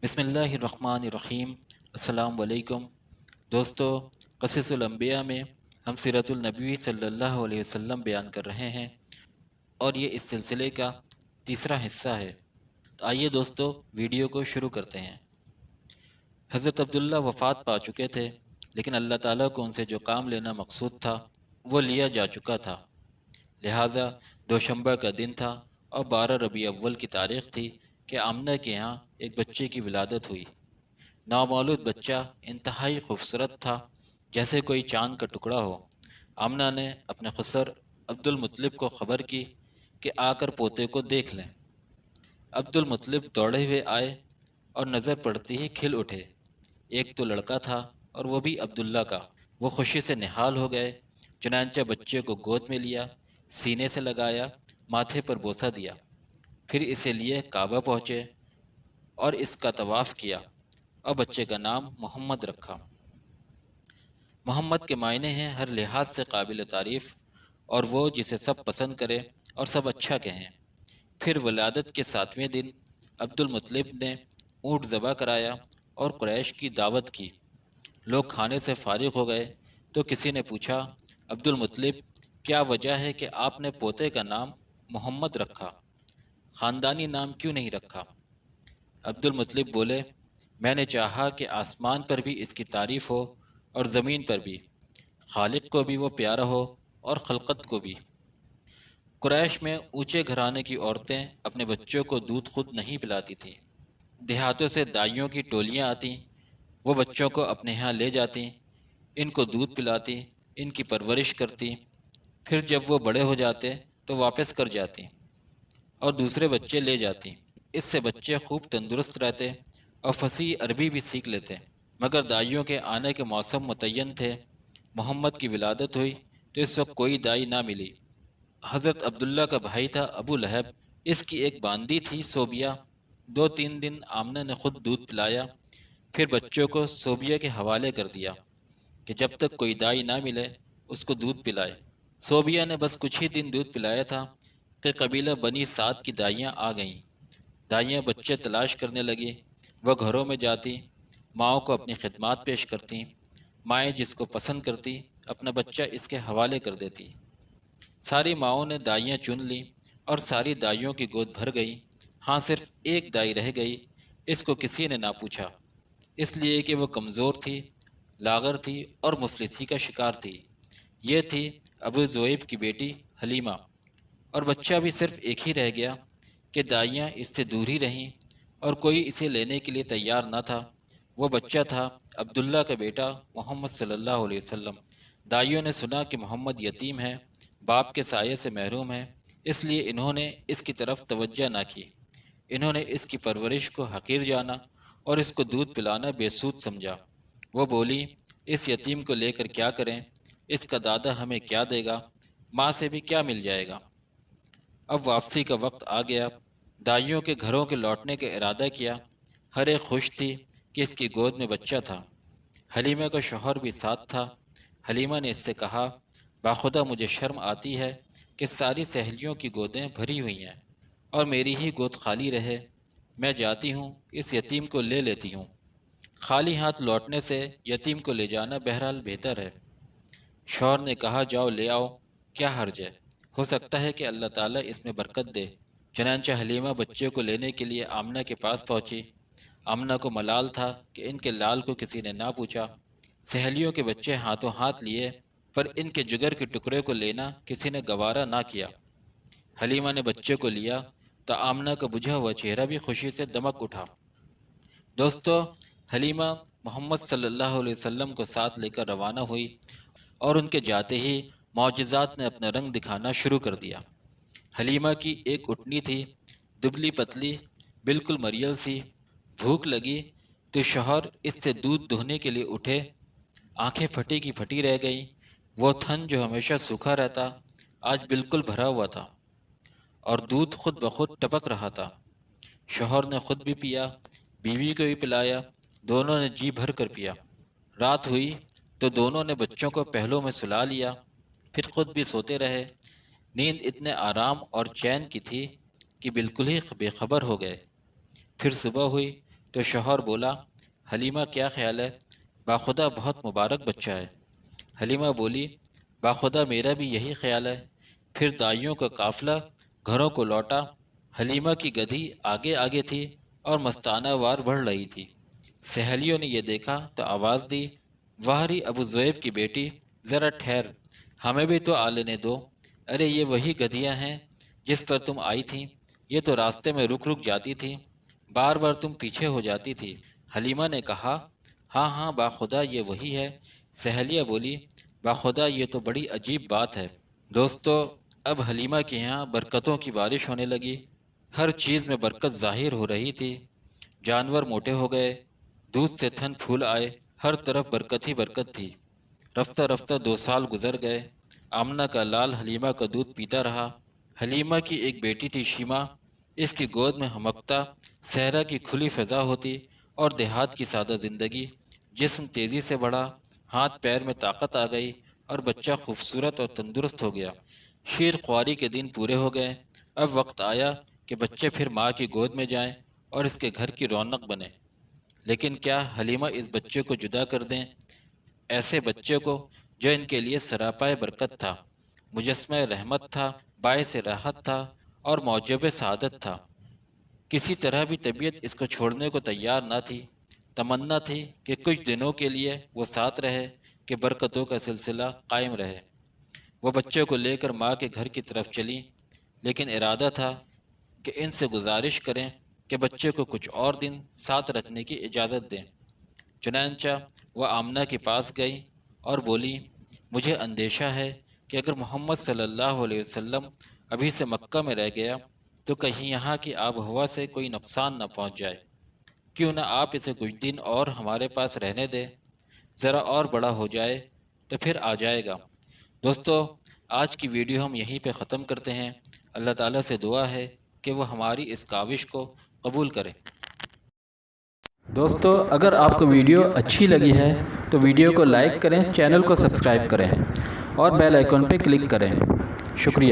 بسم اللہ الرحمن الرحیم۔ السلام علیکم دوستو، قصص الانبیاء میں ہم سیرت النبی صلی اللہ علیہ وسلم بیان کر رہے ہیں، اور یہ اس سلسلے کا تیسرا حصہ ہے۔ آئیے دوستو، ویڈیو کو شروع کرتے ہیں۔ حضرت عبداللہ وفات پا چکے تھے، لیکن اللہ تعالیٰ کو ان سے جو کام لینا مقصود تھا وہ لیا جا چکا تھا۔ لہٰذا دوشنبہ کا دن تھا اور 12 ربیع اول کی تاریخ تھی کہ آمنہ کے ہاں ایک بچے کی ولادت ہوئی۔ نامولود بچہ انتہائی خوبصورت تھا، جیسے کوئی چاند کا ٹکڑا ہو۔ آمنہ نے اپنے خسر عبد المطلب کو خبر کی کہ آ کر پوتے کو دیکھ لیں۔ عبد المطلب دوڑے ہوئے آئے اور نظر پڑتی ہی کھل اٹھے۔ ایک تو لڑکا تھا اور وہ بھی عبداللہ کا۔ وہ خوشی سے نہال ہو گئے، چنانچہ بچے کو گود میں لیا، سینے سے لگایا، ماتھے پر بوسہ دیا، پھر اسے لیے کعبہ پہنچے اور اس کا طواف کیا اور بچے کا نام محمد رکھا۔ محمد کے معنی ہیں ہر لحاظ سے قابل تعریف، اور وہ جسے سب پسند کرے اور سب اچھا کہیں۔ پھر ولادت کے 7ویں دن عبد المطلب نے اونٹ ذبح کرایا اور قریش کی دعوت کی۔ لوگ کھانے سے فارغ ہو گئے تو کسی نے پوچھا، عبد المطلب، کیا وجہ ہے کہ آپ نے پوتے کا نام محمد رکھا؟ خاندانی نام کیوں نہیں رکھا؟ عبد المطلب بولے، میں نے چاہا کہ آسمان پر بھی اس کی تعریف ہو اور زمین پر بھی، خالق کو بھی وہ پیارا ہو اور خلقت کو بھی۔ قریش میں اونچے گھرانے کی عورتیں اپنے بچوں کو دودھ خود نہیں پلاتی تھیں۔ دیہاتوں سے دائیوں کی ٹولیاں آتیں، وہ بچوں کو اپنے ہاں لے جاتیں، ان کو دودھ پلاتی، ان کی پرورش کرتی، پھر جب وہ بڑے ہو جاتے تو واپس کر جاتی اور دوسرے بچے لے جاتی۔ اس سے بچے خوب تندرست رہتے اور فصیح عربی بھی سیکھ لیتے۔ مگر دائیوں کے آنے کے موسم متعین تھے۔ محمد کی ولادت ہوئی تو اس وقت کوئی دائی نہ ملی۔ حضرت عبداللہ کا بھائی تھا ابو لہب، اس کی ایک باندی تھی صوبیہ۔ 2-3 دن آمنہ نے خود دودھ پلایا، پھر بچوں کو صوبیہ کے حوالے کر دیا کہ جب تک کوئی دائی نہ ملے اس کو دودھ پلائے۔ صوبیہ نے بس کچھ ہی دن دودھ پلایا تھا کہ قبیلہ بنی سعد کی دائیاں آ گئیں۔ دائیاں بچے تلاش کرنے لگی، وہ گھروں میں جاتی، ماؤں کو اپنی خدمات پیش کرتی، مائیں جس کو پسند کرتی اپنا بچہ اس کے حوالے کر دیتی۔ ساری ماؤں نے دائیاں چن لیں اور ساری دائیوں کی گود بھر گئی۔ ہاں، صرف ایک دائی رہ گئی، اس کو کسی نے نہ پوچھا، اس لیے کہ وہ کمزور تھی، لاغر تھی اور مفلسی کا شکار تھی۔ یہ تھی ابو زویب کی بیٹی حلیمہ، اور بچہ بھی صرف ایک ہی رہ گیا کہ دائیاں اس سے دور ہی رہیں اور کوئی اسے لینے کے لیے تیار نہ تھا۔ وہ بچہ تھا عبداللہ کا بیٹا محمد صلی اللہ علیہ وسلم۔ دائیوں نے سنا کہ محمد یتیم ہے، باپ کے سائے سے محروم ہے، اس لیے انہوں نے اس کی طرف توجہ نہ کی۔ انہوں نے اس کی پرورش کو حقیر جانا اور اس کو دودھ پلانا بے سود سمجھا۔ وہ بولی، اس یتیم کو لے کر کیا کریں؟ اس کا دادا ہمیں کیا دے گا؟ ماں سے بھی کیا مل جائے گا؟ اب واپسی کا وقت آ گیا۔ دائیوں کے گھروں کے لوٹنے کا ارادہ کیا۔ ہر ایک خوش تھی کہ اس کی گود میں بچہ تھا۔ حلیمہ کا شوہر بھی ساتھ تھا۔ حلیمہ نے اس سے کہا، باخدا مجھے شرم آتی ہے کہ ساری سہیلیوں کی گودیں بھری ہوئی ہیں اور میری ہی گود خالی رہے۔ میں جاتی ہوں، اس یتیم کو لے لیتی ہوں۔ خالی ہاتھ لوٹنے سے یتیم کو لے جانا بہرحال بہتر ہے۔ شوہر نے کہا، جاؤ لے آؤ، کیا حرج ہے، ہو سکتا ہے کہ اللہ تعالیٰ اس میں برکت دے۔ چنانچہ حلیمہ بچے کو لینے کے لیے آمنہ کے پاس پہنچی۔ آمنہ کو ملال تھا کہ ان کے لال کو کسی نے نہ پوچھا۔ سہیلیوں کے بچے ہاتھوں ہاتھ لیے، پر ان کے جگر کے ٹکڑے کو لینا کسی نے گوارا نہ کیا۔ حلیمہ نے بچے کو لیا تو آمنہ کا بجھا ہوا چہرہ بھی خوشی سے دمک اٹھا۔ دوستو، حلیمہ محمد صلی اللہ علیہ وسلم کو ساتھ لے کر روانہ ہوئی، اور ان کے جاتے ہی معجزات نے اپنا رنگ دکھانا شروع کر دیا۔ حلیمہ کی ایک اٹھنی تھی، دبلی پتلی، بالکل مریل سی۔ بھوک لگی تو شوہر اس سے دودھ دہنے کے لیے اٹھے، آنکھیں پھٹی کی پھٹی رہ گئیں۔ وہ تھن جو ہمیشہ سوکھا رہتا آج بالکل بھرا ہوا تھا، اور دودھ خود بخود ٹپک رہا تھا۔ شوہر نے خود بھی پیا، بیوی کو بھی پلایا، دونوں نے جی بھر کر پیا۔ رات ہوئی تو دونوں نے بچوں کو پہلوں میں سلا لیا، پھر خود بھی سوتے رہے۔ نیند اتنے آرام اور چین کی تھی کہ بالکل ہی بے خبر ہو گئے۔ پھر صبح ہوئی تو شوہر بولا، حلیمہ کیا خیال ہے؟ باخدا بہت مبارک بچہ ہے۔ حلیمہ بولی، باخدا میرا بھی یہی خیال ہے۔ پھر دائیوں کا قافلہ گھروں کو لوٹا۔ حلیمہ کی گدھی آگے آگے تھی اور مستانہ وار بڑھ رہی تھی۔ سہیلیوں نے یہ دیکھا تو آواز دی، واہری ابو ذؤیب کی بیٹی، ذرا ٹھہر، ہمیں بھی تو آ لینے دو۔ ارے یہ وہی گدھیاں ہیں جس پر تم آئی تھی، یہ تو راستے میں رک رک جاتی تھی، بار بار تم پیچھے ہو جاتی تھی۔ حلیمہ نے کہا، ہاں ہاں باخدا یہ وہی ہے۔ سہیلیہ بولی، باخدا یہ تو بڑی عجیب بات ہے۔ دوستو، اب حلیمہ کے یہاں برکتوں کی بارش ہونے لگی، ہر چیز میں برکت ظاہر ہو رہی تھی۔ جانور موٹے ہو گئے، دودھ سے تھن پھول آئے، ہر طرف برکت ہی برکت تھی۔ رفتہ رفتہ 2 سال گزر گئے۔ آمنہ کا لال حلیمہ کا دودھ پیتا رہا۔ حلیمہ کی ایک بیٹی تھی شیمہ، اس کی گود میں ہمکتا صحرا کی کھلی فضا ہوتی اور دیہات کی سادہ زندگی۔ جسم تیزی سے بڑھا، ہاتھ پیر میں طاقت آ گئی اور بچہ خوبصورت اور تندرست ہو گیا۔ شیر خواری کے دن پورے ہو گئے۔ اب وقت آیا کہ بچے پھر ماں کی گود میں جائیں اور اس کے گھر کی رونق بنے۔ لیکن کیا حلیمہ اس بچے کو جدا کر دیں؟ ایسے بچے کو جو ان کے لیے سراپائے برکت تھا، مجسمہ رحمت تھا، باعث راحت تھا اور موجب سعادت تھا۔ کسی طرح بھی طبیعت اس کو چھوڑنے کو تیار نہ تھی۔ تمنا تھی کہ کچھ دنوں کے لیے وہ ساتھ رہے، کہ برکتوں کا سلسلہ قائم رہے۔ وہ بچے کو لے کر ماں کے گھر کی طرف چلی، لیکن ارادہ تھا کہ ان سے گزارش کریں کہ بچے کو کچھ اور دن ساتھ رکھنے کی اجازت دیں۔ چنانچہ وہ آمنہ کے پاس گئی اور بولی، مجھے اندیشہ ہے کہ اگر محمد صلی اللہ علیہ وسلم ابھی سے مکہ میں رہ گیا تو کہیں یہاں کی آب و ہوا سے کوئی نقصان نہ پہنچ جائے۔ کیوں نہ آپ اسے کچھ دن اور ہمارے پاس رہنے دیں، ذرا اور بڑا ہو جائے تو پھر آ جائے گا۔ دوستو، آج کی ویڈیو ہم یہیں پہ ختم کرتے ہیں۔ اللہ تعالیٰ سے دعا ہے کہ وہ ہماری اس کاوش کو قبول کرے۔ دوستو، اگر آپ کو ویڈیو اچھی لگی ہے تو ویڈیو کو لائک کریں، چینل کو سبسکرائب کریں اور بیل آئیکن پہ کلک کریں۔ شکریہ۔